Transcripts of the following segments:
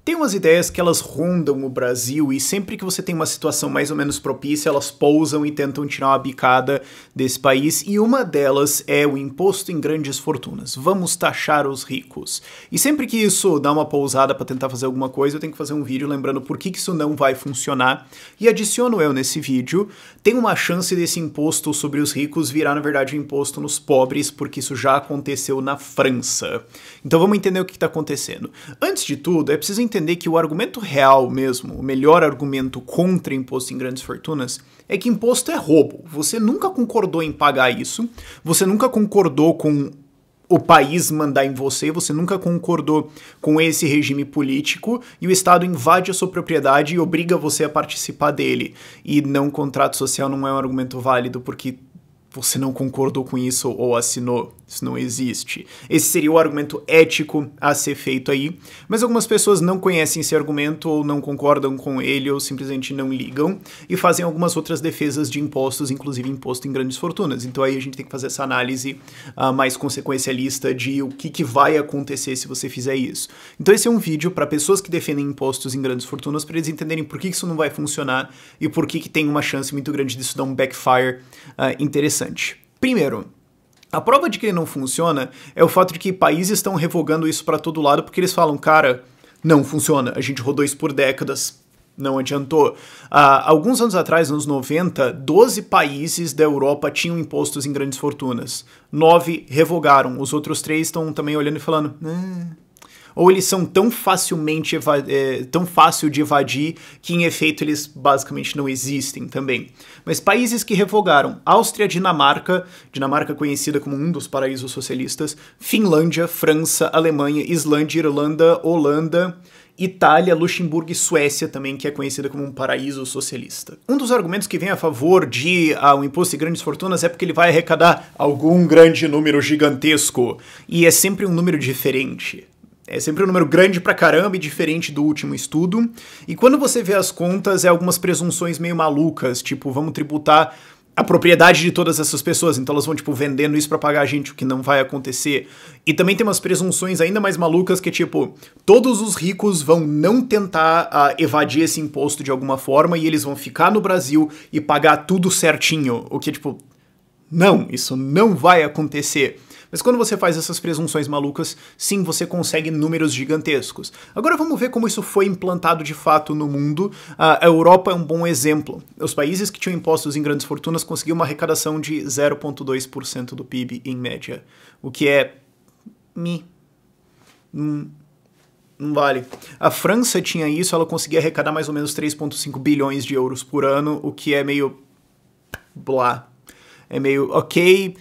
Tem umas ideias que elas rondam o Brasil e sempre que você tem uma situação mais ou menos propícia, elas pousam e tentam tirar uma bicada desse país, e uma delas é o imposto em grandes fortunas. Vamos taxar os ricos. E sempre que isso dá uma pousada para tentar fazer alguma coisa, eu tenho que fazer um vídeo lembrando por que isso não vai funcionar, e adiciono eu nesse vídeo, tem uma chance desse imposto sobre os ricos virar, na verdade, um imposto nos pobres, porque isso já aconteceu na França. Então vamos entender o que está acontecendo. Antes de tudo, é preciso entender que o argumento real mesmo, o melhor argumento contra imposto em grandes fortunas, é que imposto é roubo. Você nunca concordou em pagar isso, você nunca concordou com o país mandar em você, você nunca concordou com esse regime político e o Estado invade a sua propriedade e obriga você a participar dele. E não, contrato social não é um argumento válido porque você não concordou com isso ou assinou. Isso não existe. Esse seria o argumento ético a ser feito aí, mas algumas pessoas não conhecem esse argumento ou não concordam com ele ou simplesmente não ligam e fazem algumas outras defesas de impostos, inclusive imposto em grandes fortunas. Então aí a gente tem que fazer essa análise mais consequencialista de o que vai acontecer se você fizer isso. Então esse é um vídeo para pessoas que defendem impostos em grandes fortunas, para eles entenderem por que isso não vai funcionar e por que tem uma chance muito grande disso dar um backfire interessante. Primeiro, a prova de que ele não funciona é o fato de que países estão revogando isso para todo lado porque eles falam, cara, não funciona, a gente rodou isso por décadas, não adiantou. Alguns anos atrás, nos 90, 12 países da Europa tinham impostos em grandes fortunas. 9 revogaram, os outros 3 estão também olhando e falando... Ou eles são tão facilmente tão fácil de evadir que, em efeito, eles basicamente não existem também. Mas países que revogaram: Áustria, Dinamarca conhecida como um dos paraísos socialistas, Finlândia, França, Alemanha, Islândia, Irlanda, Holanda, Itália, Luxemburgo e Suécia também, que é conhecida como um paraíso socialista. Um dos argumentos que vem a favor de um imposto de grandes fortunas é porque ele vai arrecadar algum grande número gigantesco, e é sempre um número diferente. É sempre um número grande pra caramba e diferente do último estudo. E quando você vê as contas, é algumas presunções meio malucas, tipo, vamos tributar a propriedade de todas essas pessoas, então elas vão, tipo, vendendo isso pra pagar a gente, o que não vai acontecer. E também tem umas presunções ainda mais malucas que, tipo, todos os ricos vão não tentar evadir esse imposto de alguma forma e eles vão ficar no Brasil e pagar tudo certinho, o que, tipo, não, isso não vai acontecer. Mas quando você faz essas presunções malucas, sim, você consegue números gigantescos. Agora vamos ver como isso foi implantado de fato no mundo. A Europa é um bom exemplo. Os países que tinham impostos em grandes fortunas conseguiam uma arrecadação de 0,2% do PIB em média. O que é... não vale. A França tinha isso, ela conseguia arrecadar mais ou menos 3,5 bilhões de euros por ano, o que é meio... blá. É meio ok...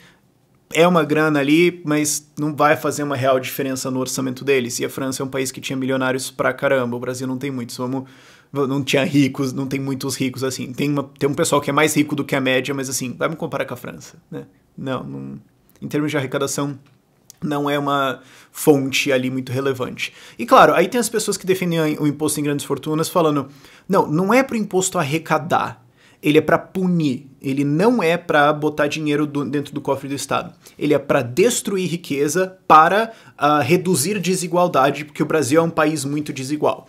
É uma grana ali, mas não vai fazer uma real diferença no orçamento deles. E a França é um país que tinha milionários pra caramba. O Brasil não tem muitos. Não tinha ricos, não tem muitos ricos assim. Tem um pessoal que é mais rico do que a média, mas assim, vamos comparar com a França, né? Não, em termos de arrecadação, não é uma fonte ali muito relevante. E claro, aí tem as pessoas que defendem o imposto em grandes fortunas falando, não é pro imposto arrecadar. Ele é para punir, ele não é para botar dinheiro dentro do cofre do Estado. Ele é para destruir riqueza, para reduzir desigualdade, porque o Brasil é um país muito desigual.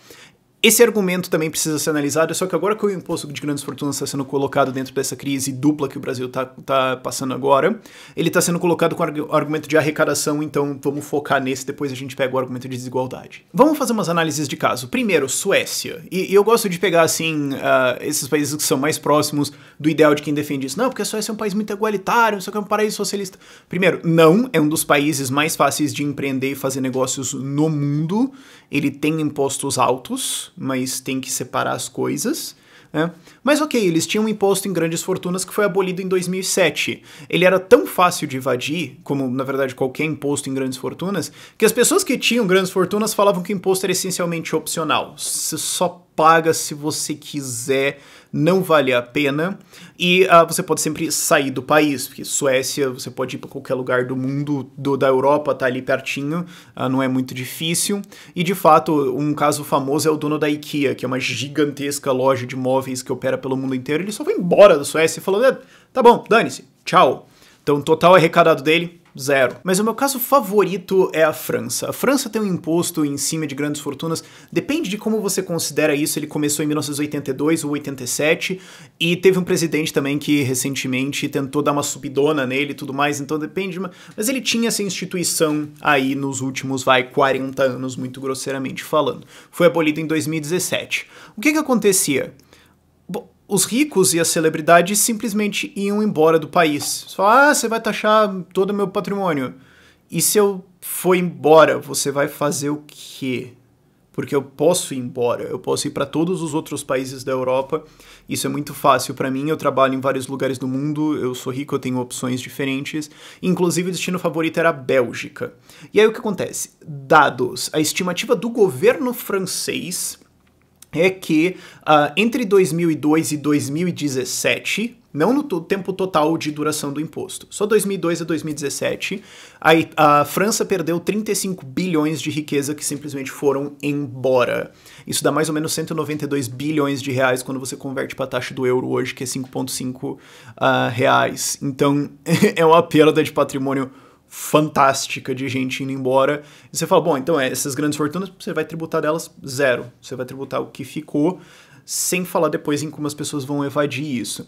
Esse argumento também precisa ser analisado, só que agora que o imposto de grandes fortunas está sendo colocado dentro dessa crise dupla que o Brasil está passando agora, ele está sendo colocado com o argumento de arrecadação, então vamos focar nesse, depois a gente pega o argumento de desigualdade. Vamos fazer umas análises de caso. Primeiro, Suécia. E eu gosto de pegar, assim, esses países que são mais próximos do ideal de quem defende isso. Não, porque a Suécia é um país muito igualitário, só que é um paraíso socialista. Primeiro, não, é um dos países mais fáceis de empreender e fazer negócios no mundo. Ele tem impostos altos, mas tem que separar as coisas, né? Mas ok, eles tinham um imposto em grandes fortunas que foi abolido em 2007. Ele era tão fácil de evadir, como na verdade qualquer imposto em grandes fortunas, que as pessoas que tinham grandes fortunas falavam que o imposto era essencialmente opcional. Você só paga se você quiser, não vale a pena, e você pode sempre sair do país, porque Suécia, você pode ir para qualquer lugar do mundo, da Europa, tá ali pertinho, não é muito difícil, e de fato, um caso famoso é o dono da IKEA, que é uma gigantesca loja de móveis que opera pelo mundo inteiro, ele só foi embora da Suécia e falou, tá bom, dane-se, tchau. Então, o total arrecadado dele, Zero. Mas o meu caso favorito é a França. A França tem um imposto em cima de grandes fortunas, depende de como você considera isso, ele começou em 1982 ou 87, e teve um presidente também que recentemente tentou dar uma subidona nele e tudo mais, então depende, mas ele tinha essa instituição aí nos últimos, 40 anos, muito grosseiramente falando. Foi abolido em 2017. O que acontecia? Bom, os ricos e as celebridades simplesmente iam embora do país. Só, você vai taxar todo o meu patrimônio. E se eu for embora, você vai fazer o quê? Porque eu posso ir embora, eu posso ir para todos os outros países da Europa. Isso é muito fácil para mim, eu trabalho em vários lugares do mundo, eu sou rico, eu tenho opções diferentes. Inclusive o destino favorito era a Bélgica. E aí o que acontece? Dados, a estimativa do governo francês é que entre 2002 e 2017, não no tempo total de duração do imposto, só 2002 a 2017, a França perdeu 35 bilhões de riqueza que simplesmente foram embora. Isso dá mais ou menos 192 bilhões de reais quando você converte para a taxa do euro hoje, que é 5,5 reais. Então, é uma perda de patrimônio fantástica de gente indo embora. E você fala, bom, então essas grandes fortunas, você vai tributar delas zero. Você vai tributar o que ficou, sem falar depois em como as pessoas vão evadir isso.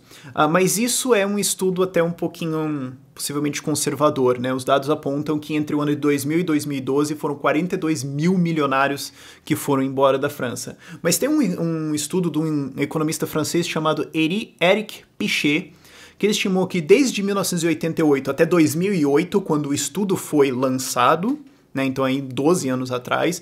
Mas isso é um estudo até um pouquinho, possivelmente conservador, né? Os dados apontam que entre o ano de 2000 e 2012 foram 42 mil milionários que foram embora da França. Mas tem um estudo de um economista francês chamado Éric Pichet, que ele estimou que desde 1988 até 2008, quando o estudo foi lançado, né, então aí 12 anos atrás,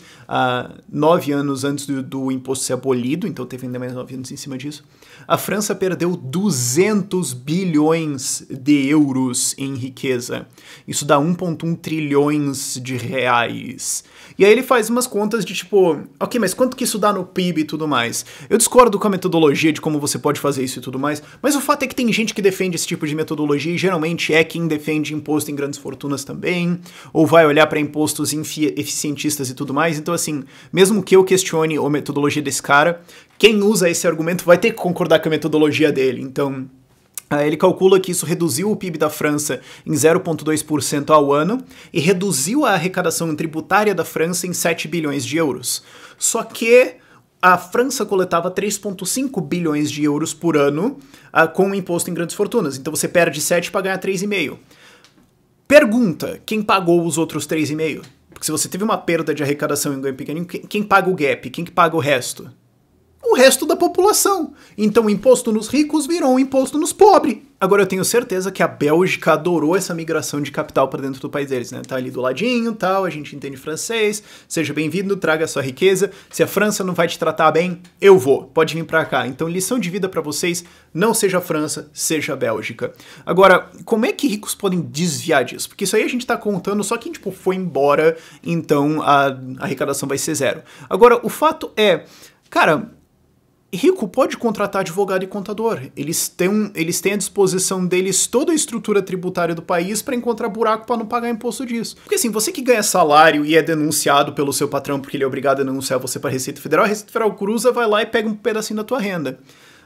9 anos antes do imposto ser abolido, então teve ainda mais 9 anos em cima disso, a França perdeu 200 bilhões de euros em riqueza. Isso dá 1,1 trilhões de reais. E aí ele faz umas contas de tipo, ok, mas quanto que isso dá no PIB e tudo mais? Eu discordo com a metodologia de como você pode fazer isso e tudo mais, mas o fato é que tem gente que defende esse tipo de metodologia e geralmente é quem defende imposto em grandes fortunas também, ou vai olhar para impostos eficientistas e tudo mais. Então assim, mesmo que eu questione a metodologia desse cara, quem usa esse argumento vai ter que concordar com a metodologia dele. Então, ele calcula que isso reduziu o PIB da França em 0,2% ao ano e reduziu a arrecadação tributária da França em 7 bilhões de euros. Só que a França coletava 3,5 bilhões de euros por ano com o imposto em grandes fortunas. Então você perde 7 para ganhar 3,5. Pergunta, quem pagou os outros 3,5? Porque se você teve uma perda de arrecadação em ganho pequeno, quem paga o gap? Quem que paga o resto? O resto da população. Então o imposto nos ricos virou um imposto nos pobres. Agora eu tenho certeza que a Bélgica adorou essa migração de capital para dentro do país deles, né? Tá ali do ladinho, tal, a gente entende francês, seja bem-vindo, traga a sua riqueza. Se a França não vai te tratar bem, eu vou, pode vir para cá. Então lição de vida para vocês, não seja a França, seja a Bélgica. Agora, como é que ricos podem desviar disso? Porque isso aí a gente tá contando só quem, tipo, foi embora, então a arrecadação vai ser zero. Agora, o fato é, cara, rico pode contratar advogado e contador. Eles têm à disposição deles toda a estrutura tributária do país para encontrar buraco para não pagar imposto disso. Porque assim, você que ganha salário e é denunciado pelo seu patrão porque ele é obrigado a denunciar você para a Receita Federal cruza, vai lá e pega um pedacinho da tua renda.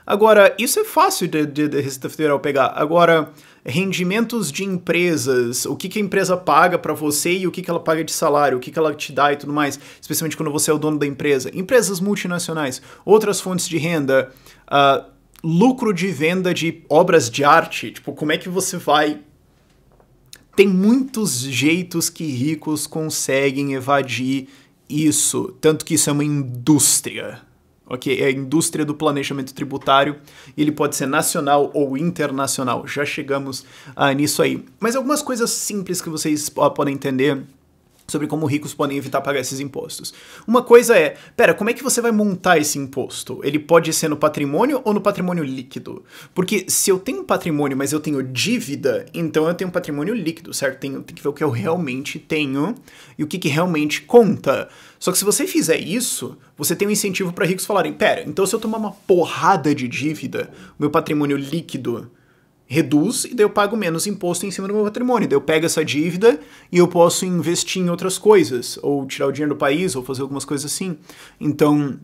Agora, isso é fácil de Receita Federal pegar. Agora, rendimentos de empresas, o que a empresa paga para você e o que ela paga de salário, o que ela te dá e tudo mais, especialmente quando você é o dono da empresa. Empresas multinacionais, outras fontes de renda, lucro de venda de obras de arte, tipo, como é que você vai... Tem muitos jeitos que ricos conseguem evadir isso, tanto que isso é uma indústria. Ok, é a indústria do planejamento tributário, e ele pode ser nacional ou internacional, já chegamos nisso aí. Mas algumas coisas simples que vocês podem entender sobre como ricos podem evitar pagar esses impostos. Uma coisa é, como é que você vai montar esse imposto? Ele pode ser no patrimônio ou no patrimônio líquido? Porque se eu tenho patrimônio, mas eu tenho dívida, então eu tenho patrimônio líquido, certo? Tem que ver o que eu realmente tenho e o que realmente conta. Só que se você fizer isso, você tem um incentivo para ricos falarem, então se eu tomar uma porrada de dívida, o meu patrimônio líquido reduz e daí eu pago menos imposto em cima do meu patrimônio. Daí eu pego essa dívida e eu posso investir em outras coisas, ou tirar o dinheiro do país, ou fazer algumas coisas assim. Então,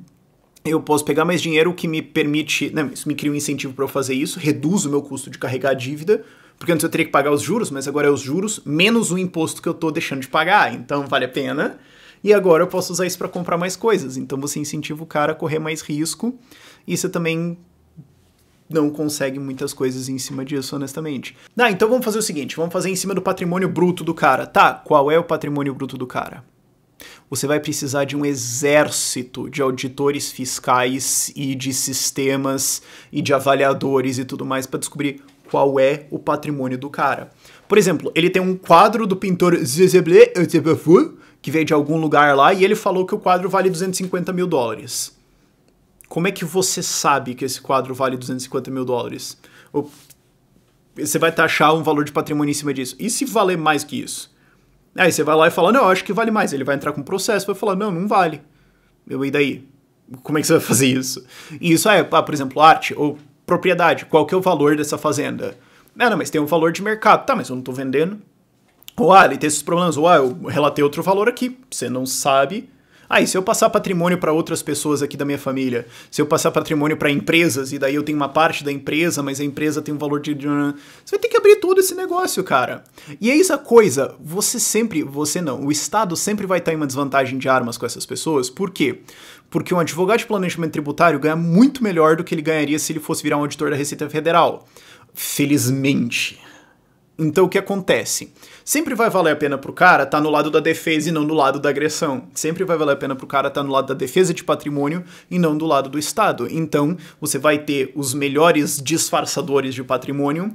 eu posso pegar mais dinheiro, que me permite... isso me cria um incentivo para eu fazer isso, reduz o meu custo de carregar a dívida, Porque antes eu teria que pagar os juros, mas agora é os juros menos o imposto que eu tô deixando de pagar, então vale a pena. E agora eu posso usar isso para comprar mais coisas. Então você incentiva o cara a correr mais risco e você também não consegue muitas coisas em cima disso, honestamente. Então vamos fazer o seguinte, vamos fazer em cima do patrimônio bruto do cara. Tá, qual é o patrimônio bruto do cara? Você vai precisar de um exército de auditores fiscais e de sistemas e de avaliadores e tudo mais para descobrir qual é o patrimônio do cara. Por exemplo, ele tem um quadro do pintor Zezeblet, que veio de algum lugar lá, e ele falou que o quadro vale 250 mil dólares. Como é que você sabe que esse quadro vale 250 mil dólares? Ou você vai taxar um valor de patrimônio em cima disso. E se valer mais que isso? Aí você vai lá e fala, não, eu acho que vale mais. Ele vai entrar com um processo, vai falar, não, não vale. E daí? Como é que você vai fazer isso? E isso é, por exemplo, arte ou propriedade. Qual que é o valor dessa fazenda? Não, mas tem um valor de mercado. Tá, mas eu não tô vendendo. Ou, ele tem esses problemas. Ou, eu relatei outro valor aqui. Você não sabe. E se eu passar patrimônio para outras pessoas aqui da minha família? Se eu passar patrimônio para empresas, e daí eu tenho uma parte da empresa, mas a empresa tem um valor de... Você vai ter que abrir todo esse negócio, cara. E é isso a coisa. O Estado sempre vai estar em uma desvantagem de armas com essas pessoas. Por quê? Porque um advogado de planejamento tributário ganha muito melhor do que ele ganharia se ele fosse virar um auditor da Receita Federal. Felizmente. Então o que acontece? Sempre vai valer a pena pro cara estar no lado da defesa e não do lado da agressão. Sempre vai valer a pena pro cara estar no lado da defesa de patrimônio e não do lado do Estado. Então você vai ter os melhores disfarçadores de patrimônio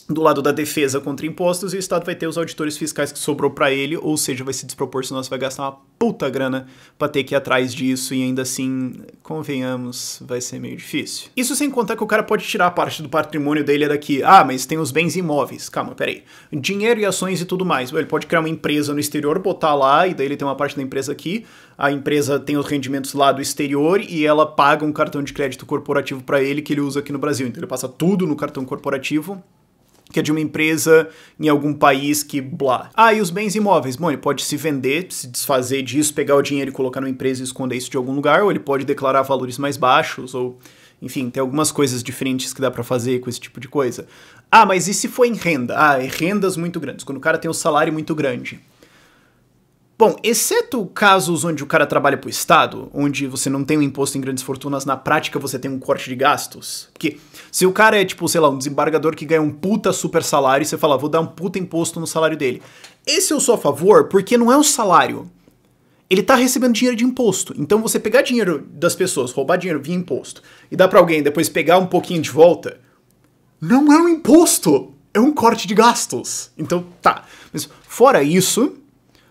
do lado da defesa contra impostos, e o Estado vai ter os auditores fiscais que sobrou pra ele, ou seja, vai se desproporcionar, você vai gastar uma puta grana pra ter que ir atrás disso, e ainda assim, convenhamos, vai ser meio difícil. Isso sem contar que o cara pode tirar parte do patrimônio dele daqui. Mas tem os bens imóveis. Calma, peraí. Dinheiro e ações e tudo mais. Ele pode criar uma empresa no exterior, botar lá, e daí ele tem uma parte da empresa aqui, a empresa tem os rendimentos lá do exterior, e ela paga um cartão de crédito corporativo pra ele, que ele usa aqui no Brasil. Então ele passa tudo no cartão corporativo, que é de uma empresa em algum país que blá. E os bens imóveis? Bom, ele pode se vender, se desfazer disso, pegar o dinheiro e colocar numa empresa e esconder isso de algum lugar, ou ele pode declarar valores mais baixos, ou... Enfim, tem algumas coisas diferentes que dá pra fazer com esse tipo de coisa. Mas e se for em renda? Rendas muito grandes, quando o cara tem um salário muito grande. Bom, exceto casos onde o cara trabalha pro Estado, onde você não tem um imposto em grandes fortunas, na prática você tem um corte de gastos. Porque se o cara é, um desembargador que ganha um puta super salário, e você fala, vou dar um puta imposto no salário dele. Esse eu sou a favor, porque não é um salário. Ele tá recebendo dinheiro de imposto. Então você pegar dinheiro das pessoas, roubar dinheiro via imposto, e dar pra alguém e depois pegar um pouquinho de volta, não é um imposto, é um corte de gastos. Então, tá. Mas fora isso...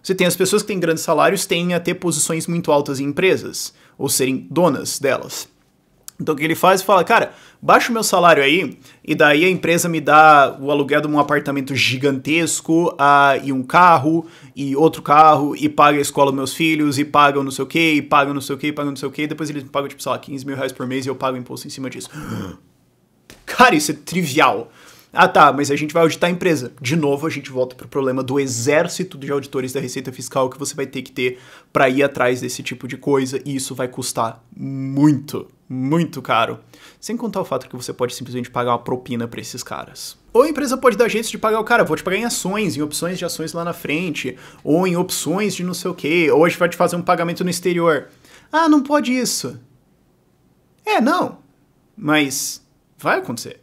Você tem as pessoas que têm grandes salários, têm a ter posições muito altas em empresas, ou serem donas delas. Então o que ele faz? Fala, cara, baixa o meu salário aí, e daí a empresa me dá o aluguel de um apartamento gigantesco, e um carro, e outro carro, e paga a escola dos meus filhos, e paga não sei o que, e paga não sei o que, e paga não sei o que, e depois eles me pagam, 15 mil reais por mês, e eu pago imposto em cima disso. Cara, isso é trivial. Tá, mas a gente vai auditar a empresa. De novo, a gente volta pro problema do exército de auditores da Receita Fiscal que você vai ter que ter pra ir atrás desse tipo de coisa, e isso vai custar muito, muito caro. Sem contar o fato que você pode simplesmente pagar uma propina pra esses caras. Ou a empresa pode dar jeito de pagar o cara, vou te pagar em ações, em opções de ações lá na frente, ou em opções de não sei o quê, ou a gente vai te fazer um pagamento no exterior. Não pode isso. Não. Mas vai acontecer.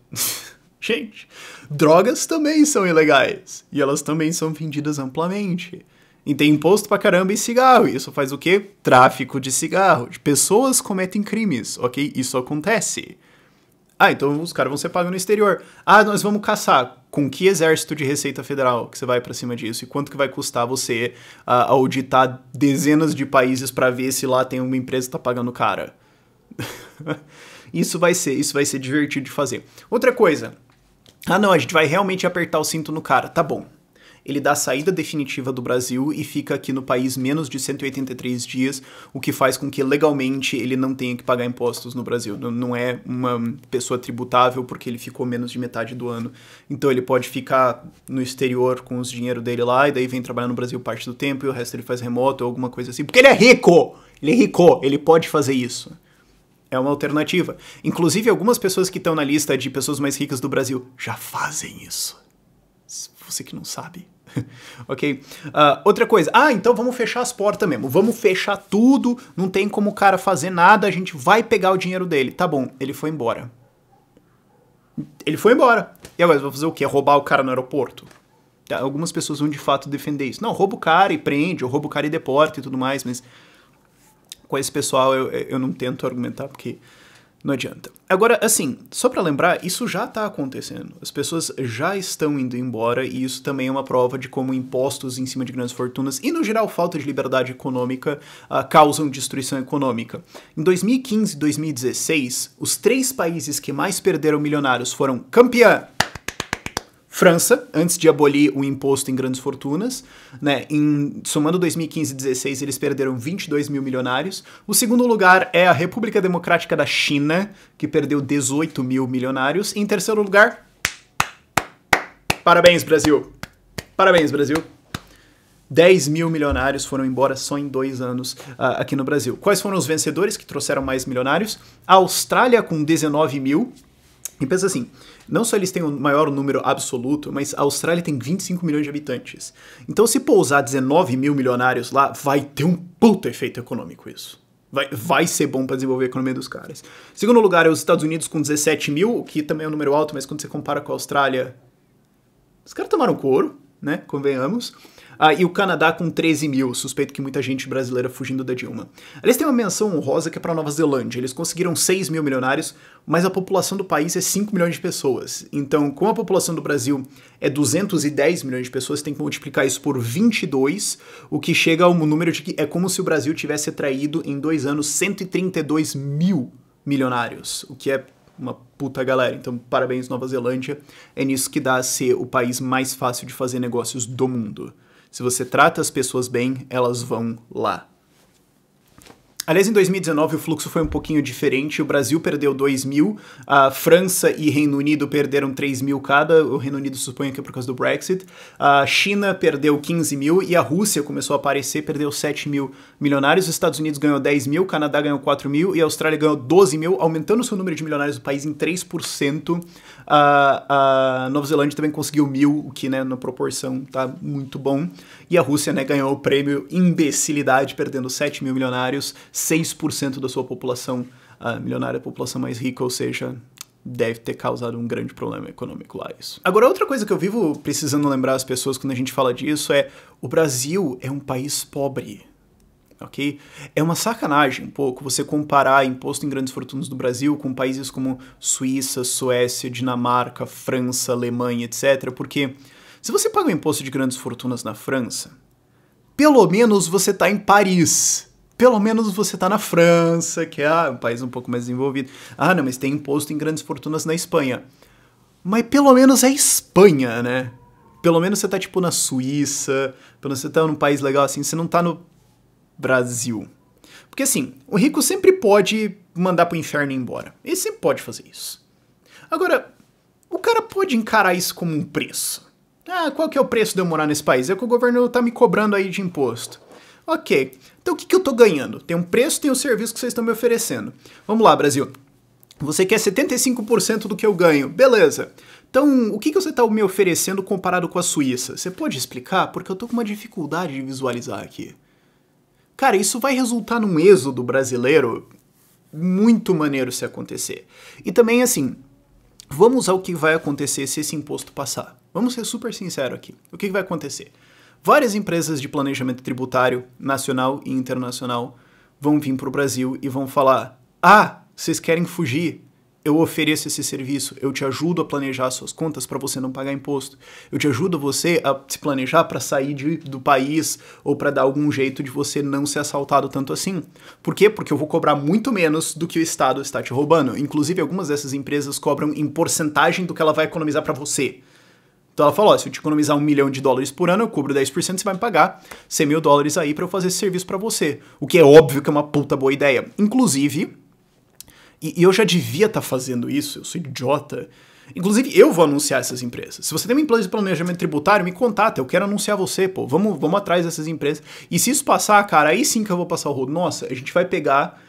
Gente, drogas também são ilegais. E elas também são vendidas amplamente. E tem imposto pra caramba em cigarro. E isso faz o quê? Tráfico de cigarro. Pessoas cometem crimes, ok? Isso acontece. Então os caras vão ser pagos no exterior. Nós vamos caçar. Com que exército de Receita Federal que você vai pra cima disso? E quanto que vai custar você auditar dezenas de países pra ver se lá tem uma empresa que tá pagando o cara? Isso vai ser divertido de fazer. Outra coisa. Não, a gente vai realmente apertar o cinto no cara. Tá bom. Ele dá a saída definitiva do Brasil e fica aqui no país menos de 183 dias, o que faz com que legalmente ele não tenha que pagar impostos no Brasil. Não é uma pessoa tributável porque ele ficou menos de metade do ano. Então ele pode ficar no exterior com os dinheiro dele lá e daí vem trabalhar no Brasil parte do tempo e o resto ele faz remoto ou alguma coisa assim. Porque ele é rico! Ele é rico! Ele pode fazer isso. É uma alternativa. Inclusive, algumas pessoas que estão na lista de pessoas mais ricas do Brasil já fazem isso. Você que não sabe. Ok? Outra coisa. Então vamos fechar as portas mesmo. Vamos fechar tudo. Não tem como o cara fazer nada. A gente vai pegar o dinheiro dele. Tá bom, ele foi embora. Ele foi embora. E agora, vai fazer o quê? Roubar o cara no aeroporto? Algumas pessoas vão de fato defender isso. Não, rouba o cara e prende, ou rouba o cara e deporta e tudo mais, mas com esse pessoal eu não tento argumentar porque não adianta. Agora, assim, só pra lembrar, isso já tá acontecendo. As pessoas já estão indo embora e isso também é uma prova de como impostos em cima de grandes fortunas e, no geral, falta de liberdade econômica causam destruição econômica. Em 2015 e 2016, os 3 países que mais perderam milionários foram campeã França, antes de abolir o imposto em grandes fortunas, né, somando 2015 e 2016, eles perderam 22 mil milionários. O segundo lugar é a República Democrática da China, que perdeu 18 mil milionários. E em terceiro lugar, parabéns, Brasil! Parabéns, Brasil! 10 mil milionários foram embora só em 2 anos aqui no Brasil. Quais foram os vencedores que trouxeram mais milionários? A Austrália com 19 mil. E pensa assim, não só eles têm o maior número absoluto, mas a Austrália tem 25 milhões de habitantes. Então se pousar 19 mil milionários lá, vai ter um puta efeito econômico isso. Vai ser bom para desenvolver a economia dos caras. Segundo lugar é os Estados Unidos com 17 mil, que também é um número alto, mas quando você compara com a Austrália, os caras tomaram couro, né, convenhamos. E o Canadá com 13 mil, suspeito que muita gente brasileira fugindo da Dilma. Eles têm uma menção honrosa que é para Nova Zelândia. Eles conseguiram 6 mil milionários, mas a população do país é 5 milhões de pessoas. Então, como a população do Brasil é 210 milhões de pessoas, tem que multiplicar isso por 22, o que chega ao número de que é como se o Brasil tivesse atraído em 2 anos 132 mil milionários, o que é uma puta galera. Então, parabéns, Nova Zelândia. É nisso que dá a ser o país mais fácil de fazer negócios do mundo. Se você trata as pessoas bem, elas vão lá. Aliás, em 2019 o fluxo foi um pouquinho diferente. O Brasil perdeu 2 mil, a França e Reino Unido perderam 3 mil cada. O Reino Unido suponho que é por causa do Brexit. A China perdeu 15 mil e a Rússia começou a aparecer, perdeu 7 mil milionários. Os Estados Unidos ganhou 10 mil, o Canadá ganhou 4 mil e a Austrália ganhou 12 mil, aumentando o seu número de milionários do país em 3%. A Nova Zelândia também conseguiu 1.000, o que, né, na proporção tá muito bom. E a Rússia, né, ganhou o prêmio imbecilidade, perdendo 7 mil milionários, 6% da sua população milionária, a população mais rica, ou seja, deve ter causado um grande problema econômico lá isso. Agora, outra coisa que eu vivo precisando lembrar as pessoas quando a gente fala disso é o Brasil é um país pobre. Ok? É uma sacanagem um pouco você comparar imposto em grandes fortunas do Brasil com países como Suíça, Suécia, Dinamarca, França, Alemanha, etc. Porque se você paga o imposto de grandes fortunas na França, pelo menos você tá em Paris. Pelo menos você tá na França, que é um país um pouco mais desenvolvido. Não, mas tem imposto em grandes fortunas na Espanha. Mas pelo menos é Espanha, né? Pelo menos você tá tipo na Suíça, pelo menos você tá num país legal assim, você não tá no Brasil. Porque assim, o rico sempre pode mandar pro inferno e ir embora. Ele sempre pode fazer isso. Agora, o cara pode encarar isso como um preço. Qual que é o preço de eu morar nesse país? É o que o governo tá me cobrando aí de imposto. Ok, então o que eu tô ganhando? Tem um preço, tem um serviço que vocês estão me oferecendo. Vamos lá, Brasil. Você quer 75% do que eu ganho. Beleza. Então, o que você tá me oferecendo comparado com a Suíça? Você pode explicar? Porque eu tô com uma dificuldade de visualizar aqui. Cara, isso vai resultar num êxodo brasileiro muito maneiro se acontecer. E também, assim, vamos ao que vai acontecer se esse imposto passar. Vamos ser super sinceros aqui. O que vai acontecer? Várias empresas de planejamento tributário, nacional e internacional, vão vir para o Brasil e vão falar: vocês querem fugir? Eu ofereço esse serviço, eu te ajudo a planejar suas contas para você não pagar imposto. Eu te ajudo você a se planejar para sair do país ou para dar algum jeito de você não ser assaltado tanto assim. Por quê? Porque eu vou cobrar muito menos do que o Estado está te roubando. Inclusive, algumas dessas empresas cobram em porcentagem do que ela vai economizar para você. Então ela falou, se eu te economizar $1 milhão por ano, eu cubro 10%, você vai me pagar $100 mil aí para eu fazer esse serviço para você. O que é óbvio que é uma puta boa ideia. Inclusive, e eu já devia estar fazendo isso, eu sou idiota. Inclusive, eu vou anunciar essas empresas. Se você tem uma empresa de planejamento tributário, me contata, eu quero anunciar você, pô. Vamos atrás dessas empresas. E se isso passar, cara, aí sim que eu vou passar o rodo. Nossa, a gente vai pegar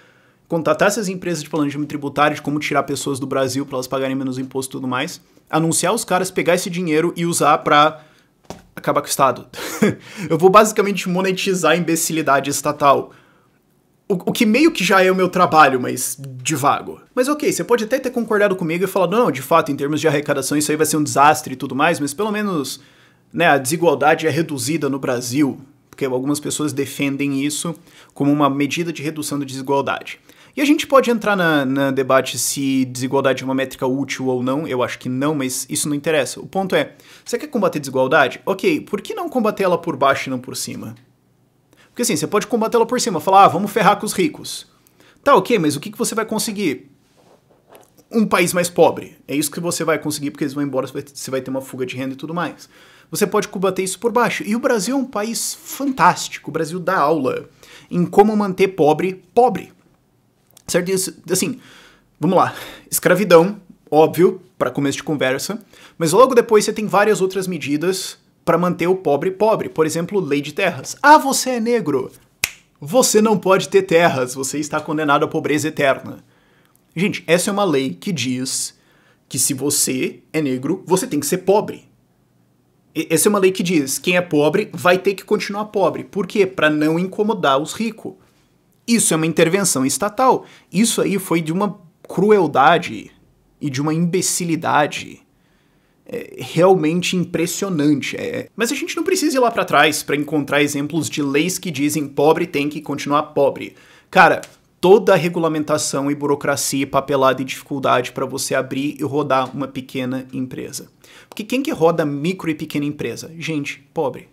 contratar essas empresas de planejamento tributário, de como tirar pessoas do Brasil para elas pagarem menos imposto e tudo mais, anunciar os caras, pegar esse dinheiro e usar para acabar com o Estado. Eu vou basicamente monetizar a imbecilidade estatal. O que meio que já é o meu trabalho, mas devago. Mas ok, você pode até ter concordado comigo e falado, não, de fato, em termos de arrecadação isso aí vai ser um desastre e tudo mais, mas pelo menos, né, a desigualdade é reduzida no Brasil, porque algumas pessoas defendem isso como uma medida de redução da desigualdade. E a gente pode entrar na debate se desigualdade é uma métrica útil ou não, eu acho que não, mas isso não interessa. O ponto é, você quer combater desigualdade? Ok, por que não combater ela por baixo e não por cima? Porque assim, você pode combater ela por cima, falar, vamos ferrar com os ricos. Tá, ok, mas o que você vai conseguir? Um país mais pobre. É isso que você vai conseguir, porque eles vão embora, você vai ter uma fuga de renda e tudo mais. Você pode combater isso por baixo. E o Brasil é um país fantástico. O Brasil dá aula em como manter pobre, pobre. Certo? Assim, vamos lá. Escravidão, óbvio, para começo de conversa. Mas logo depois você tem várias outras medidas para manter o pobre pobre. Por exemplo, lei de terras. Ah, você é negro. Você não pode ter terras. Você está condenado à pobreza eterna. Gente, essa é uma lei que diz que se você é negro, você tem que ser pobre. Essa é uma lei que diz quem é pobre vai ter que continuar pobre. Por quê? Para não incomodar os ricos. Isso é uma intervenção estatal. Isso aí foi de uma crueldade e de uma imbecilidade realmente impressionante. Mas a gente não precisa ir lá para trás para encontrar exemplos de leis que dizem pobre tem que continuar pobre. Cara, toda a regulamentação e burocracia, papelada e dificuldade para você abrir e rodar uma pequena empresa. Porque quem que roda micro e pequena empresa? Gente, pobre.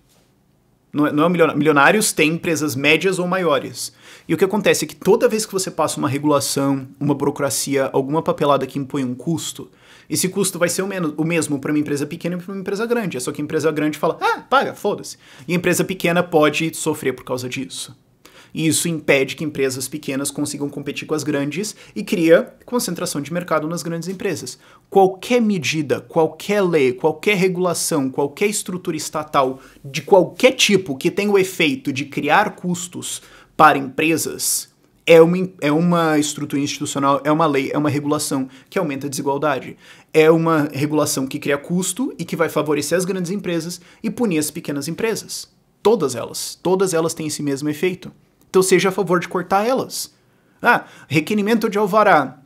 Não é milionários têm empresas médias ou maiores. E o que acontece é que toda vez que você passa uma regulação, uma burocracia, alguma papelada que impõe um custo, esse custo vai ser o mesmo para uma empresa pequena e para uma empresa grande. É só que a empresa grande fala, paga, foda-se. E a empresa pequena pode sofrer por causa disso. E isso impede que empresas pequenas consigam competir com as grandes e cria concentração de mercado nas grandes empresas. Qualquer medida, qualquer lei, qualquer regulação, qualquer estrutura estatal de qualquer tipo que tenha o efeito de criar custos para empresas é uma estrutura institucional, é uma lei, é uma regulação que aumenta a desigualdade. É uma regulação que cria custo e que vai favorecer as grandes empresas e punir as pequenas empresas. Todas elas têm esse mesmo efeito. Então seja a favor de cortar elas. Requerimento de alvará.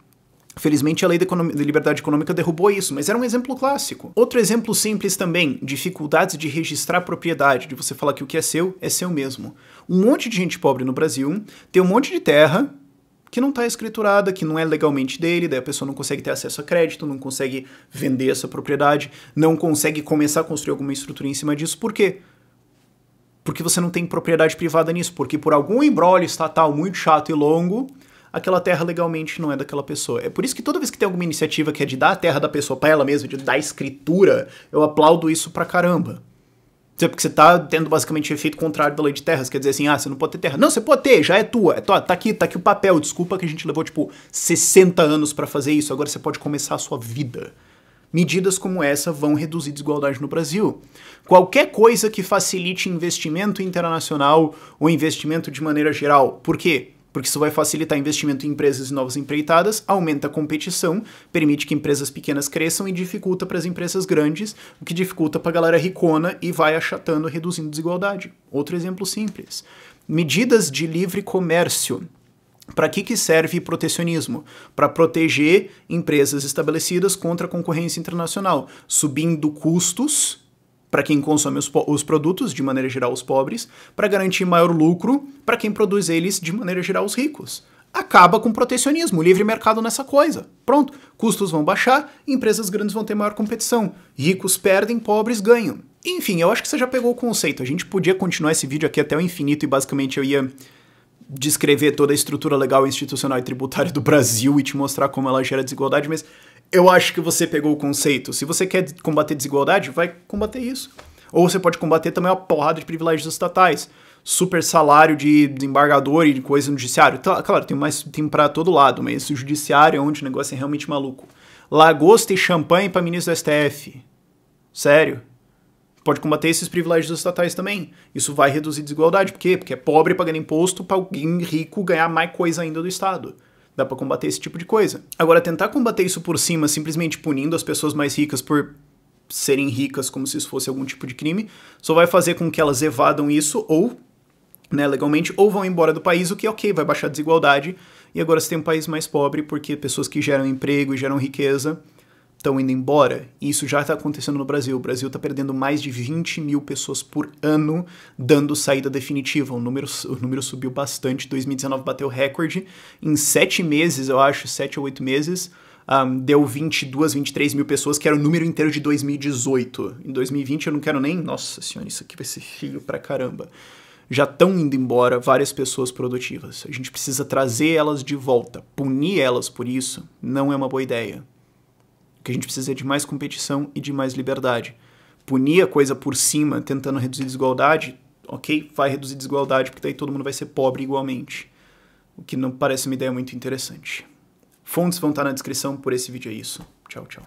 Felizmente a lei da liberdade econômica derrubou isso, mas era um exemplo clássico. Outro exemplo simples também, dificuldades de registrar propriedade, de você falar que o que é seu mesmo. Um monte de gente pobre no Brasil tem um monte de terra que não está escriturada, que não é legalmente dele, daí a pessoa não consegue ter acesso a crédito, não consegue vender essa propriedade, não consegue começar a construir alguma estrutura em cima disso. Por quê? Porque você não tem propriedade privada nisso, porque por algum imbróglio estatal muito chato e longo, aquela terra legalmente não é daquela pessoa. É por isso que toda vez que tem alguma iniciativa que é de dar a terra da pessoa para ela mesma, de dar escritura, eu aplaudo isso pra caramba. Porque você tá tendo basicamente o efeito contrário da lei de terras, quer dizer assim, você não pode ter terra. Não, você pode ter, já é tua, tá aqui o papel, desculpa que a gente levou, 60 anos pra fazer isso, agora você pode começar a sua vida. Medidas como essa vão reduzir desigualdade no Brasil. Qualquer coisa que facilite investimento internacional ou investimento de maneira geral. Por quê? Porque isso vai facilitar investimento em empresas e novas empreitadas, aumenta a competição, permite que empresas pequenas cresçam e dificulta para as empresas grandes, o que dificulta para a galera ricona e vai achatando, reduzindo desigualdade. Outro exemplo simples. Medidas de livre comércio. Para que serve protecionismo? Para proteger empresas estabelecidas contra a concorrência internacional, subindo custos para quem consome os produtos, de maneira geral os pobres, para garantir maior lucro para quem produz eles, de maneira geral os ricos. Acaba com protecionismo, livre mercado nessa coisa. Pronto, custos vão baixar, empresas grandes vão ter maior competição, ricos perdem, pobres ganham. Enfim, eu acho que você já pegou o conceito. A gente podia continuar esse vídeo aqui até o infinito e basicamente eu ia descrever toda a estrutura legal, institucional e tributária do Brasil e te mostrar como ela gera desigualdade, mas eu acho que você pegou o conceito. Se você quer combater desigualdade, vai combater isso. Ou você pode combater também uma porrada de privilégios estatais. Super salário de desembargador e de coisa no judiciário. Claro, tem pra todo lado, mas o judiciário é onde o negócio é realmente maluco. Lagosta e champanhe pra ministro do STF. Sério. Pode combater esses privilégios estatais também. Isso vai reduzir desigualdade. Por quê? Porque é pobre pagando imposto para alguém rico ganhar mais coisa ainda do Estado. Dá pra combater esse tipo de coisa. Agora, tentar combater isso por cima, simplesmente punindo as pessoas mais ricas por serem ricas como se isso fosse algum tipo de crime, só vai fazer com que elas evadam isso ou, né, legalmente, ou vão embora do país, o que é ok, vai baixar a desigualdade, e agora você tem um país mais pobre porque pessoas que geram emprego e geram riqueza estão indo embora. E isso já está acontecendo no Brasil. O Brasil está perdendo mais de 20 mil pessoas por ano dando saída definitiva. O número subiu bastante. 2019 bateu recorde. Em 7 meses, eu acho, 7 ou 8 meses, deu 22, 23 mil pessoas, que era o número inteiro de 2018. Em 2020 eu não quero nem... Nossa senhora, isso aqui vai ser feio pra caramba. Já estão indo embora várias pessoas produtivas. A gente precisa trazer elas de volta. Punir elas por isso não é uma boa ideia. O que a gente precisa é de mais competição e de mais liberdade. Punir a coisa por cima, tentando reduzir desigualdade, ok, vai reduzir desigualdade, porque daí todo mundo vai ser pobre igualmente. O que não parece uma ideia muito interessante. Fontes vão estar na descrição, por esse vídeo é isso. Tchau, tchau.